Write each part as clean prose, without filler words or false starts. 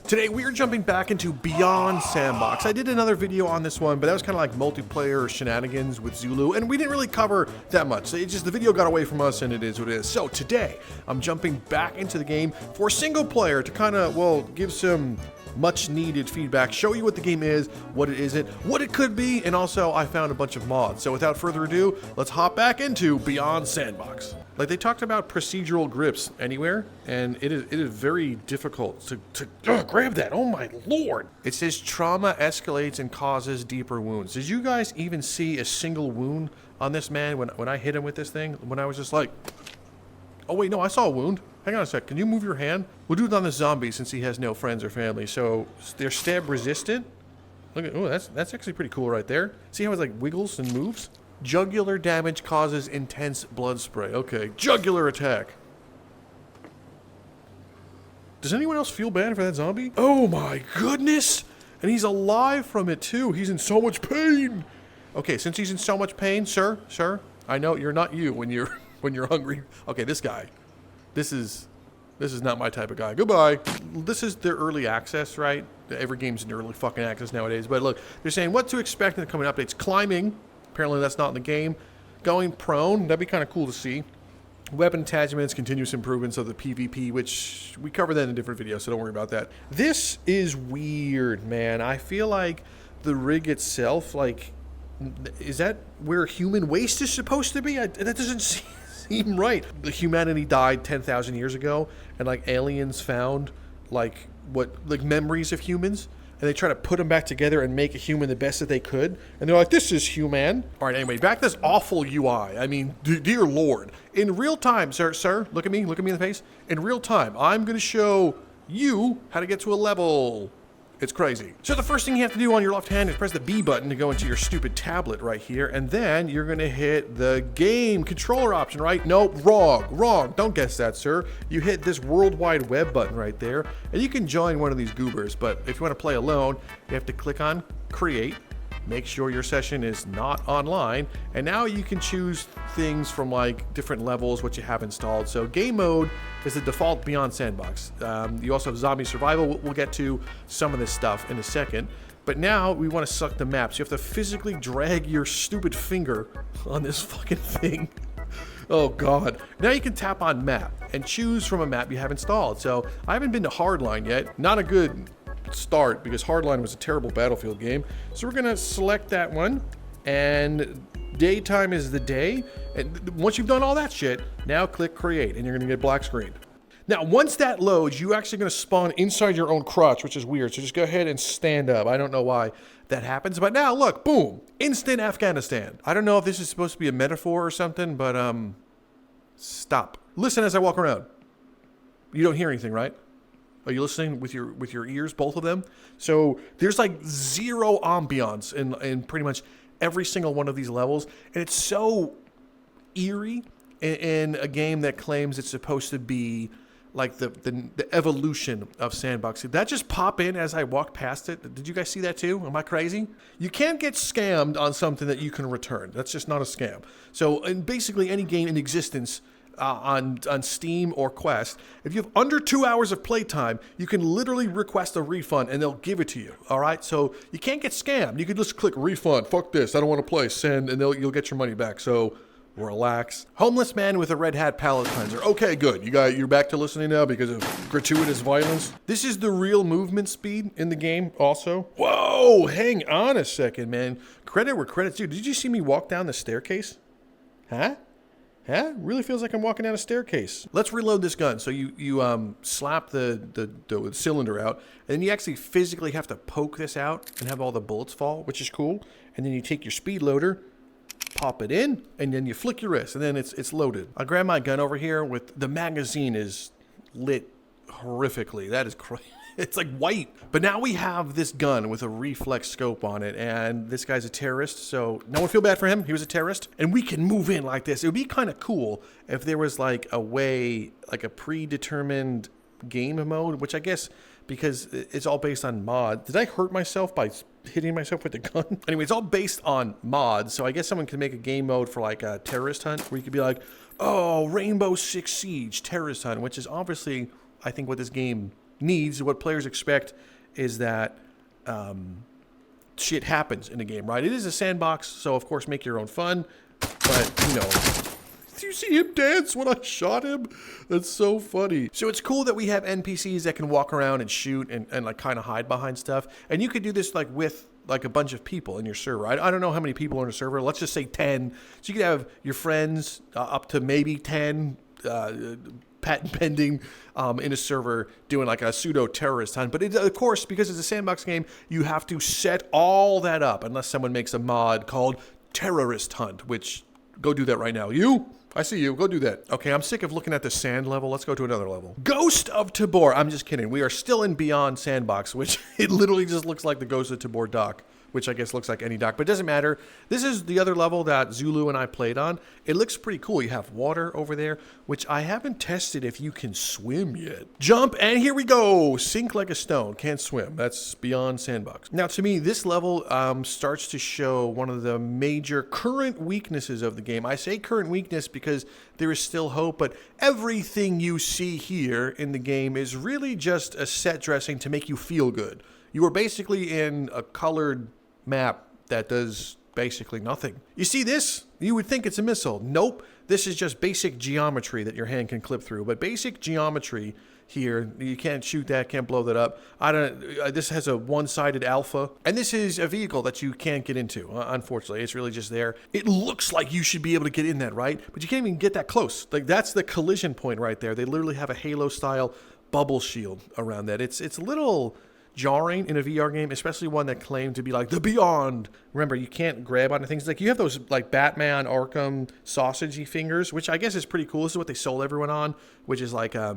Today we are jumping back into Beyond Sandbox. I did another video on this one, but that was kind of like multiplayer shenanigans with Zulu, and we didn't really cover that much. It just, the video got away from us, and it is what it is. So today, I'm jumping back into the game for single player to kind of, well, give some much needed feedback, show you what the game is, what it isn't, what it could be, and also I found a bunch of mods. So without further ado, let's hop back into Beyond Sandbox. Like, they talked about procedural grips anywhere, and it is very difficult to grab that. Oh my lord! It says trauma escalates and causes deeper wounds. Did you guys even see a single wound on this man when I hit him with this thing? When I was just like, oh wait, no, I saw a wound. Hang on a sec. Can you move your hand? We'll do it on the zombie since he has no friends or family. So they're stab resistant. Look at, oh, that's actually pretty cool right there. See how it like wiggles and moves? Jugular damage causes intense blood spray. Okay, jugular attack. Does anyone else feel bad for that zombie? Oh my goodness! And he's alive from it too. He's in so much pain. Okay, since he's in so much pain, sir, I know you're not you when you're hungry. Okay, this guy. This is not my type of guy. Goodbye. This is their early access, right? Every game's in early fucking access nowadays. But look, they're saying what to expect in the coming updates. Climbing. Apparently that's not in the game. Going prone, that'd be kind of cool to see. Weapon attachments, continuous improvements of the PvP, which we cover that in a different video, so don't worry about that. This is weird, man. I feel like the rig itself, like, is that where human waste is supposed to be? That doesn't seem right. The humanity died 10,000 years ago, and like aliens found like memories of humans. And they try to put them back together and make a human the best that they could. And they're like, this is human. All right, anyway, back to this awful UI. I mean, dear Lord. In real time, sir, look at me in the face. In real time, I'm going to show you how to get to a level. It's crazy. So the first thing you have to do on your left hand is press the B button to go into your stupid tablet right here. And then you're going to hit the game controller option, right? Nope, wrong. Don't guess that, sir. You hit this World Wide Web button right there. And you can join one of these goobers. But if you want to play alone, you have to click on Create. Make sure your session is not online. And now you can choose things from like different levels, what you have installed. So game mode is the default Beyond Sandbox. You also have zombie survival. We'll get to some of this stuff in a second. But now we want to select the map. So you have to physically drag your stupid finger on this fucking thing. Oh God. Now you can tap on map and choose from a map you have installed. So I haven't been to Hardline yet. Not a good start because Hardline was a terrible Battlefield game. So we're gonna select that one, and daytime is the day. And once you've done all that shit, now click create and you're gonna get black screen. Now once that loads, you're actually gonna spawn inside your own crotch, which is weird. So just go ahead and stand up. I don't know why that happens, but now look, boom, instant Afghanistan. I don't know if this is supposed to be a metaphor or something, but stop. Listen as I walk around. You don't hear anything, right? Are you listening with your ears, both of them? So there's like zero ambiance in pretty much every single one of these levels. And it's so eerie in a game that claims it's supposed to be like the evolution of Sandbox. Did that just pop in as I walked past it? Did you guys see that too? Am I crazy? You can't get scammed on something that you can return. That's just not a scam. So in basically any game in existence, on Steam or Quest, if you have under 2 hours of playtime, you can literally request a refund and they'll give it to you. All right, so you can't get scammed. You can just click refund. Fuck this, I don't want to play. Send, and you'll get your money back. So relax. Homeless man with a red hat palate cleanser. Okay, good. You're back to listening now because of gratuitous violence. This is the real movement speed in the game. Also, whoa, hang on a second, man. Credit where credit's due. Did you see me walk down the staircase? Huh? Really feels like I'm walking down a staircase. Let's reload this gun. So you slap the cylinder out, and then you actually physically have to poke this out and have all the bullets fall, which is cool. And then you take your speed loader, pop it in, and then you flick your wrist, and then it's loaded. I grab my gun over here with the magazine is lit horrifically. That is crazy. It's like white. But now we have this gun with a reflex scope on it, and this guy's a terrorist, so no one feel bad for him. He was a terrorist. And we can move in like this. It would be kind of cool if there was like a way, like a predetermined game mode, which I guess because it's all based on mod. Did I hurt myself by hitting myself with the gun? Anyway, it's all based on mods, so I guess someone can make a game mode for like a terrorist hunt where you could be like, oh, Rainbow Six Siege terrorist hunt, which is obviously, I think, what this game needs, what players expect is that shit happens in the game, right? It is a sandbox, so of course make your own fun, but you know, did you see him dance when I shot him? That's so funny. So it's cool that we have NPCs that can walk around and shoot and like kind of hide behind stuff, and you could do this like with like a bunch of people in your server. I don't know how many people are in a server. Let's just say 10. So you could have your friends up to maybe 10, patent pending in a server doing like a pseudo terrorist hunt. But of course, because it's a sandbox game, you have to set all that up unless someone makes a mod called terrorist hunt, which go do that right now. I see you. Go do that. Okay, I'm sick of looking at the sand level. Let's go to another level. Ghost of Tabor. I'm just kidding. We are still in Beyond Sandbox, which it literally just looks like the Ghost of Tabor dock, which I guess looks like any dock, but it doesn't matter. This is the other level that Zulu and I played on. It looks pretty cool. You have water over there, which I haven't tested if you can swim yet. Jump, and here we go. Sink like a stone. Can't swim. That's Beyond Sandbox. Now, to me, this level starts to show one of the major current weaknesses of the game. I say current weakness because there is still hope, but everything you see here in the game is really just a set dressing to make you feel good. You are basically in a colored map that does basically nothing. You see this? You would think it's a missile. Nope. This is just basic geometry that your hand can clip through. But basic geometry here, you can't shoot that, can't blow that up. This has a one-sided alpha. And this is a vehicle that you can't get into, unfortunately. It's really just there. It looks like you should be able to get in that, right? But you can't even get that close. Like, that's the collision point right there. They literally have a Halo-style bubble shield around that. It's a little jarring in a VR game, especially one that claimed to be like the Beyond. Remember, you can't grab onto things. Like, you have those like Batman Arkham sausagey fingers, which I guess is pretty cool. This is what they sold everyone on, which is like I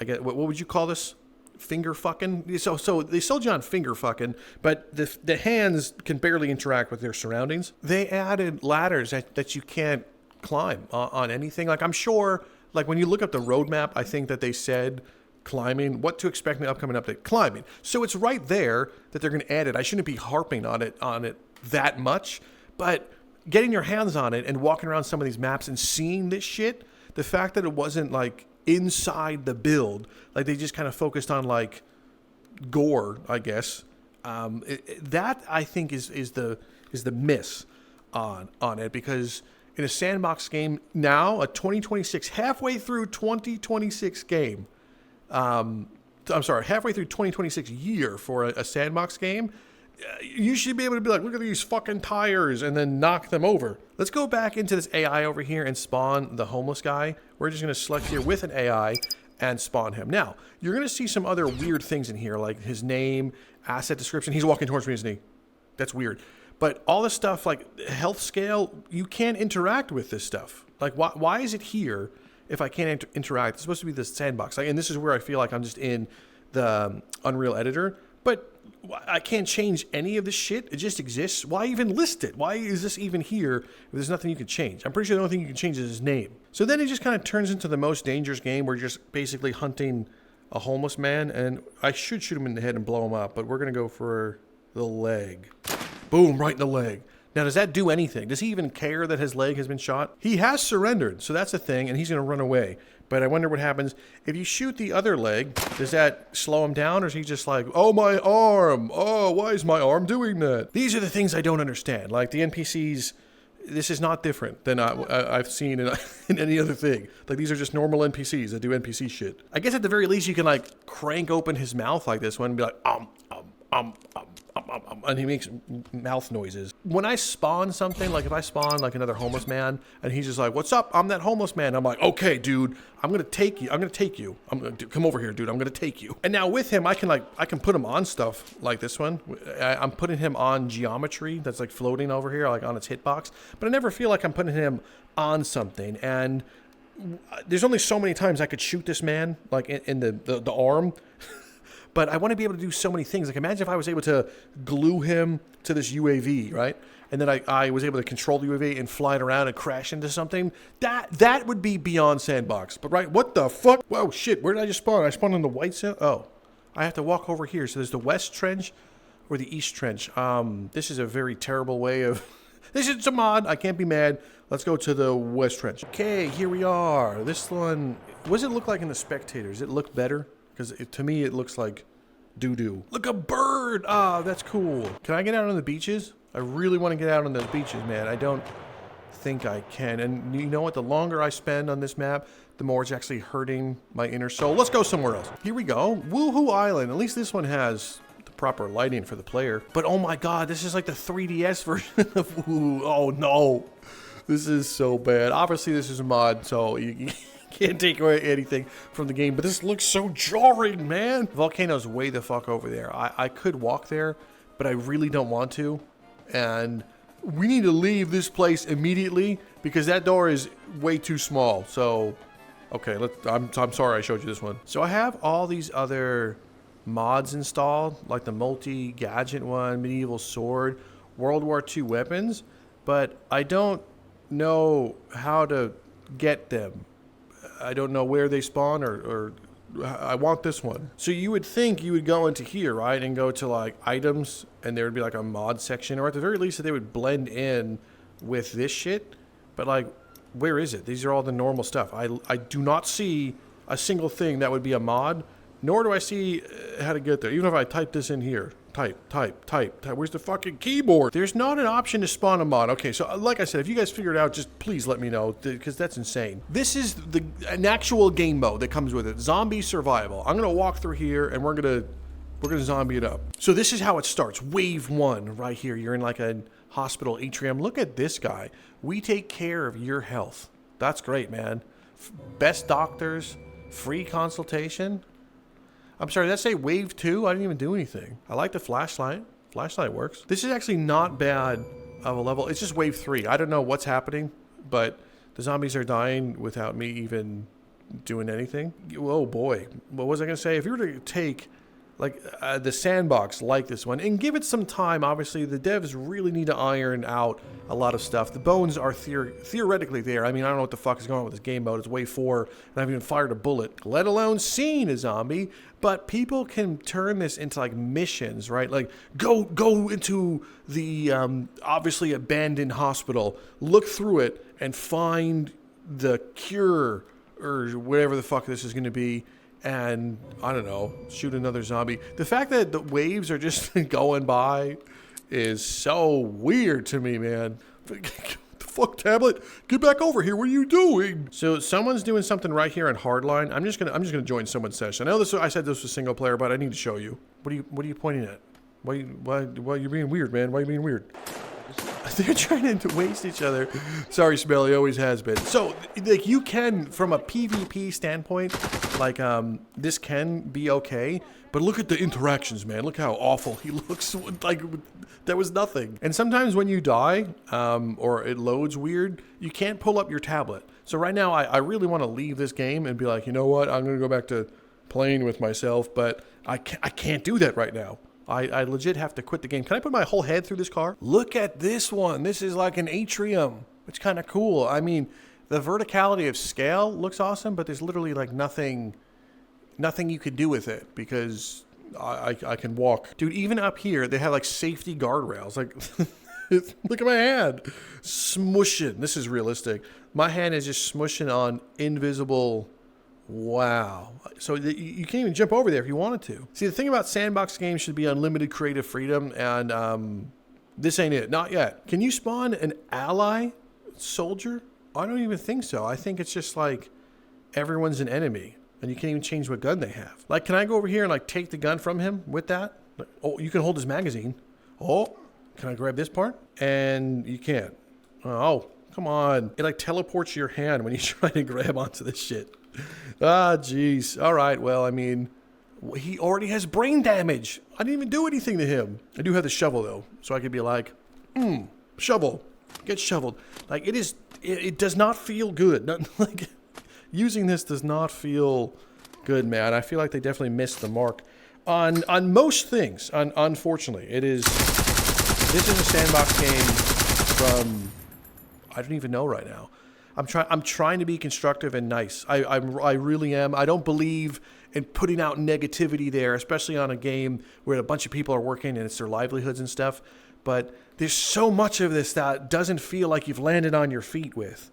get what would you call this? Finger fucking. So they sold you on finger fucking, but the hands can barely interact with their surroundings. They added ladders that you can't climb on anything. Like, I'm sure, like when you look up the roadmap, I think that they said climbing, what to expect in the upcoming update, climbing. So it's right there that they're going to add it. I shouldn't be harping on it that much, but getting your hands on it and walking around some of these maps and seeing this shit, the fact that it wasn't like inside the build, like they just kind of focused on like gore, I guess. That I think is the miss on it, because in a sandbox game now, a 2026, halfway through 2026 game, I'm sorry, halfway through 2026 year for a sandbox game, you should be able to be like, look at these fucking tires, and then knock them over. Let's go back into this AI over here and spawn the homeless guy. We're just going to select here with an AI and spawn him. Now, you're going to see some other weird things in here, like his name, asset description. He's walking towards me, isn't he? That's weird. But all this stuff, like health scale, you can't interact with this stuff. Like, why is it here if I can't interact? It's supposed to be the sandbox. And this is where I feel like I'm just in the Unreal Editor. But I can't change any of this shit. It just exists. Why even list it? Why is this even here if there's nothing you can change? I'm pretty sure the only thing you can change is his name. So then it just kind of turns into the most dangerous game where you're just basically hunting a homeless man. And I should shoot him in the head and blow him up, but we're going to go for the leg. Boom, right in the leg. Now, does that do anything? Does he even care that his leg has been shot? He has surrendered, so that's a thing, and he's going to run away. But I wonder what happens if you shoot the other leg. Does that slow him down, or is he just like, oh, my arm. Oh, why is my arm doing that? These are the things I don't understand. Like, the NPCs, this is not different than I've seen in any other thing. Like, these are just normal NPCs that do NPC shit. I guess at the very least, you can, like, crank open his mouth like this one and be like, and he makes mouth noises. When I spawn something, like if I spawn like another homeless man and he's just like, what's up? I'm that homeless man. I'm like, okay, dude, I'm going to take you. Come over here, dude. I'm going to take you. And now with him, I can put him on stuff like this one. I'm putting him on geometry that's like floating over here, like on its hitbox. But I never feel like I'm putting him on something. And there's only so many times I could shoot this man, like in the arm. But I want to be able to do so many things. Like, imagine if I was able to glue him to this UAV, right? And then I was able to control the UAV and fly it around and crash into something. That would be Beyond Sandbox. But, right, what the fuck? Whoa, shit, where did I just spawn? I spawned on the white sand? Oh, I have to walk over here. So there's the west trench or the east trench. This is a very terrible way of... This is a mod. I can't be mad. Let's go to the west trench. Okay, here we are. This one... What does it look like in the spectators? Does it look better? because to me it looks like doo-doo. Look, a bird! Ah, that's cool. Can I get out on the beaches? I really want to get out on those beaches, man. I don't think I can. And you know what? The longer I spend on this map, the more it's actually hurting my inner soul. Let's go somewhere else. Here we go. Woohoo Island. At least this one has the proper lighting for the player. But oh my god, this is like the 3DS version of Woohoo. Oh no. This is so bad. Obviously, this is a mod, so you can't take away anything from the game. But this looks so jarring, man. Volcano's way the fuck over there. I could walk there, but I really don't want to. And we need to leave this place immediately because that door is way too small. So, okay, I'm sorry I showed you this one. So I have all these other mods installed, like the multi-gadget one, medieval sword, World War II weapons, but I don't know how to get them. I don't know where they spawn or I want this one. So you would think you would go into here, right? And go to like items and there would be like a mod section, or at the very least that they would blend in with this shit. But like, where is it? These are all the normal stuff. I do not see a single thing that would be a mod, nor do I see how to get there. Even if I type this in here, type. Where's the fucking keyboard? There's not an option to spawn a mod. Okay, so like I said, if you guys figure it out, just please let me know, because that's insane. This is an actual game mode that comes with it. Zombie survival. I'm gonna walk through here and we're gonna zombie it up. So this is how it starts. Wave 1 right here. You're in like a hospital atrium. Look at this guy. We take care of your health. That's great, man. Best doctors, free consultation. I'm sorry, did that say wave 2? I didn't even do anything. I like the flashlight. Flashlight works. This is actually not bad of a level. It's just wave 3. I don't know what's happening, but the zombies are dying without me even doing anything. Oh boy. What was I going to say? If you were to take like the sandbox like this one and give it some time, obviously the devs really need to iron out a lot of stuff. The bones are theoretically there. I mean, I don't know what the fuck is going on with this game mode. It's wave 4 and I haven't even fired a bullet, let alone seen a zombie. But people can turn this into like missions, right? Like go into the obviously abandoned hospital, look through it and find the cure or whatever the fuck this is going to be. And, I don't know, shoot another zombie. The fact that the waves are just going by is so weird to me, man. The fuck, tablet? Get back over here. What are you doing? So someone's doing something right here in Hardline. I'm just gonna join someone's session. I know I said this was single player, but I need to show you. What are you pointing at? Why are you being weird, man? Why are you being weird? They're trying to waste each other. Sorry, Smelly, always has been. So, like, you can, from a PvP standpoint, like, this can be okay. But look at the interactions, man. Look how awful he looks. Like, there was nothing. And sometimes when you die, or it loads weird, you can't pull up your tablet. So right now, I really want to leave this game and be like, you know what? I'm going to go back to playing with myself. But I can't do that right now. I legit have to quit the game. Can I put my whole head through this car? Look at this one. This is like an atrium. It's kind of cool. I mean, the verticality of scale looks awesome, but there's literally like nothing you could do with it because I can walk. Dude, even up here, they have like safety guardrails. Like, look at my hand. Smushing. This is realistic. My hand is just smushing on invisible. Wow. So you can't even jump over there if you wanted to. See, the thing about sandbox games should be unlimited creative freedom, and this ain't it. Not yet. Can you spawn an ally soldier? I don't even think so. I think it's just like everyone's an enemy, and you can't even change what gun they have. Like, can I go over here and like take the gun from him with that? Like, oh, you can hold his magazine. Oh, can I grab this part? And you can't. Oh, come on. It like teleports your hand when you try to grab onto this shit. Ah, jeez. All right. Well, I mean, he already has brain damage. I didn't even do anything to him. I do have the shovel, though. So I could be like, shovel. Get shoveled. Like, it does not feel good. Like, using this does not feel good, man. I feel like they definitely missed the mark on most things. Unfortunately, this is a sandbox game from, I don't even know right now. I'm trying to be constructive and nice. I really am. I don't believe in putting out negativity there, especially on a game where a bunch of people are working and it's their livelihoods and stuff. But there's so much of this that doesn't feel like you've landed on your feet with.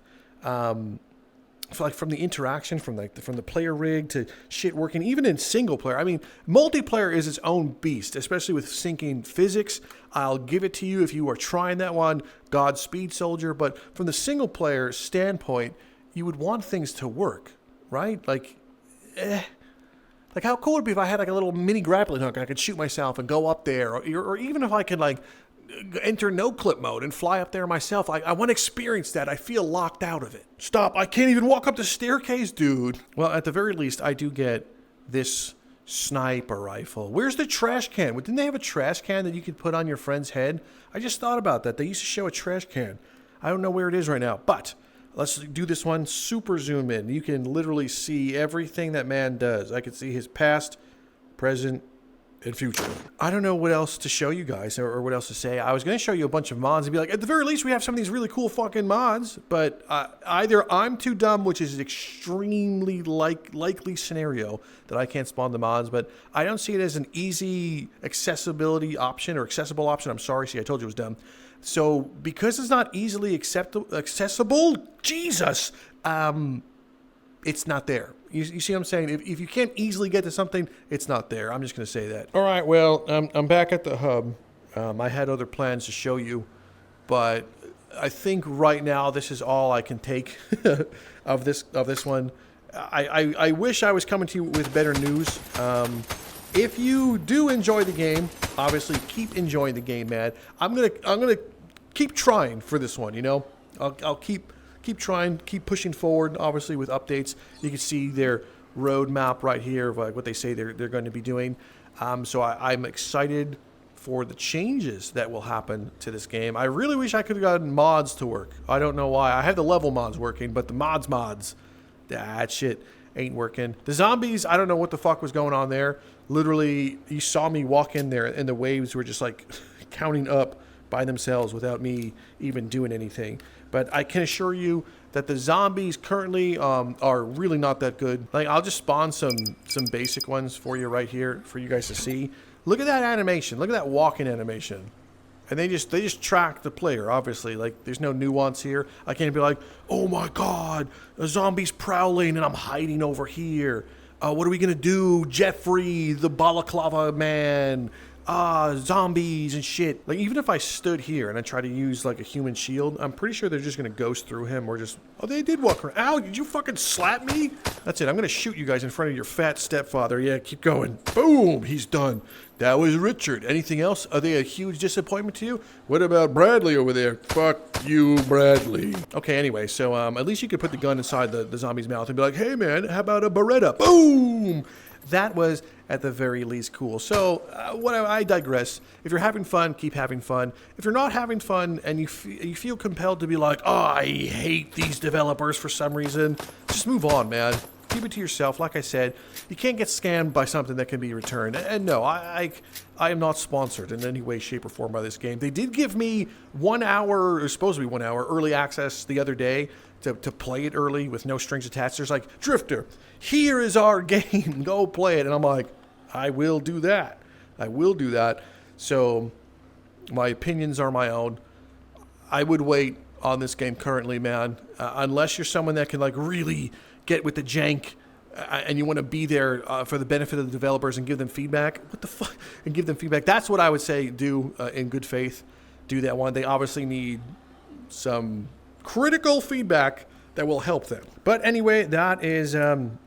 like from the interaction, from the player rig to shit working, even in single player. I mean, multiplayer is its own beast, especially with syncing physics. I'll give it to you if you are trying that one. Godspeed, soldier. But from the single player standpoint, you would want things to work, right? Like how cool would it be if I had like a little mini grappling hook and I could shoot myself and go up there, or even if I could like enter no clip mode and fly up there myself. I want to experience that. I feel locked out of it. Stop. I can't even walk up the staircase, dude. Well, at the very least, I do get this sniper rifle. Where's the trash can? Didn't they have a trash can that you could put on your friend's head? I just thought about that. They used to show a trash can. I don't know where it is right now, but let's do this one super zoom in. You can literally see everything that man does. I can see his past, present, and future. I don't know what else to show you guys or what else to say. I was going to show you a bunch of mods and be like, at the very least, we have some of these really cool fucking mods, but either I'm too dumb, which is an extremely likely scenario that I can't spawn the mods, but I don't see it as an easy accessibility option or accessible option. I'm sorry. See, I told you it was dumb. So because it's not easily accessible, Jesus, it's not there. You see what I'm saying? If you can't easily get to something, it's not there. I'm just going to say that. All right, well, I'm back at the hub. I had other plans to show you, but I think right now this is all I can take of this one. I wish I was coming to you with better news. If you do enjoy the game, obviously keep enjoying the game, man. I'm gonna keep trying for this one. You know, I'll keep trying, keep pushing forward, obviously, with updates. You can see their roadmap right here of like what they say they're going to be doing. So I'm excited for the changes that will happen to this game. I really wish I could have gotten mods to work. I don't know why. I have the level mods working, but the mods, that shit ain't working. The zombies, I don't know what the fuck was going on there. Literally, you saw me walk in there and the waves were just like counting up by themselves without me even doing anything. But I can assure you that the zombies currently are really not that good. Like, I'll just spawn some basic ones for you right here for you guys to see. Look at that animation. Look at that walking animation. And they just track the player, obviously. Like, there's no nuance here. I can't be like, oh my god, a zombie's prowling and I'm hiding over here. What are we gonna do? Jeffrey, the balaclava man. Zombies and shit. Like, even if I stood here and I try to use like a human shield, I'm pretty sure they're just gonna ghost through him or just, oh, they did walk around. Ow, did you fucking slap me? That's it. I'm gonna shoot you guys in front of your fat stepfather. Yeah, keep going. Boom, he's done. That was Richard. Anything else? Are they a huge disappointment to you? What about Bradley over there? Fuck you, Bradley. Okay, anyway, so at least you could put the gun inside the zombie's mouth and be like, hey man, how about a Beretta? Boom! That was, at the very least, cool. So, I digress. If you're having fun, keep having fun. If you're not having fun and you feel compelled to be like, oh, I hate these developers for some reason, just move on, man. Keep it to yourself. Like I said, you can't get scammed by something that can be returned. And no, I am not sponsored in any way, shape, or form by this game. They did give me 1 hour, or supposed to be 1 hour, early access the other day to play it early with no strings attached. There's like, Drifter, here is our game. Go play it. And I'm like, I will do that. I will do that. So my opinions are my own. I would wait on this game currently, man. Unless you're someone that can like really get with the jank and you want to be there for the benefit of the developers and give them feedback. What the fuck? And give them feedback. That's what I would say do in good faith. Do that one. They obviously need some critical feedback that will help them. But anyway, that is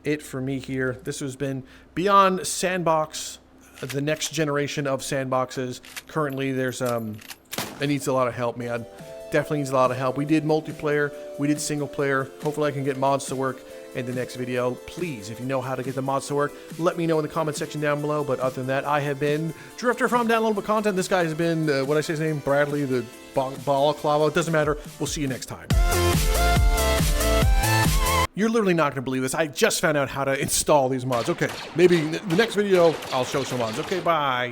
it for me here. This has been Beyond Sandbox, the next generation of sandboxes. Currently, there's it needs a lot of help, man. Definitely needs a lot of help. We did multiplayer, we did single player. Hopefully I can get mods to work in the next video. Please, if you know how to get the mods to work, let me know in the comment section down below. But other than that, I have been Drifter from Downloadable Content. This guy has been, what did I say his name? Bradley, the balaclava. It doesn't matter. We'll see you next time. You're literally not going to believe this. I just found out how to install these mods. Okay, maybe the next video, I'll show some mods. Okay, bye.